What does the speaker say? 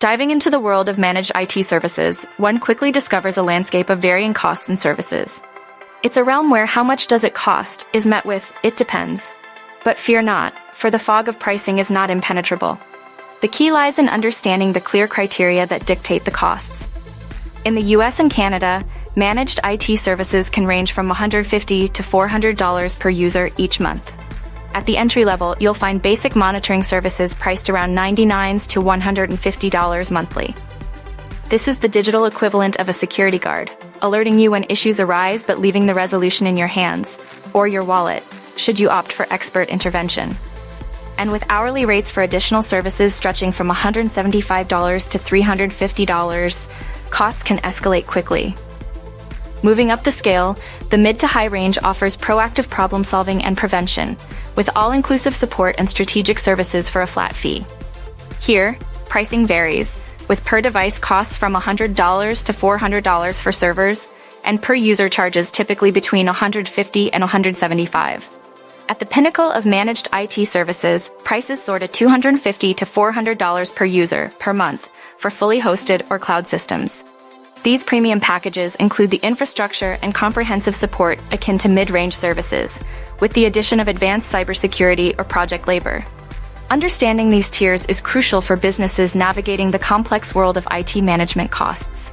Diving into the world of managed IT services, one quickly discovers a landscape of varying costs and services. It's a realm where "how much does it cost" is met with "it depends." But fear not, for the fog of pricing is not impenetrable. The key lies in understanding the clear criteria that dictate the costs. In the US and Canada, managed IT services can range from $150 to $400 per user each month. At the entry level, you'll find basic monitoring services priced around $99 to $150 monthly. This is the digital equivalent of a security guard, alerting you when issues arise but leaving the resolution in your hands, or your wallet, should you opt for expert intervention. And with hourly rates for additional services stretching from $175 to $350, costs can escalate quickly. Moving up the scale, the mid to high range offers proactive problem solving and prevention, with all-inclusive support and strategic services for a flat fee. Here, pricing varies, with per-device costs from $100 to $400 for servers, and per-user charges typically between $150 and $175. At the pinnacle of managed IT services, prices soar to $250 to $400 per user per month for fully hosted or cloud systems. These premium packages include the infrastructure and comprehensive support akin to mid-range services, with the addition of advanced cybersecurity or project labor. Understanding these tiers is crucial for businesses navigating the complex world of IT management costs.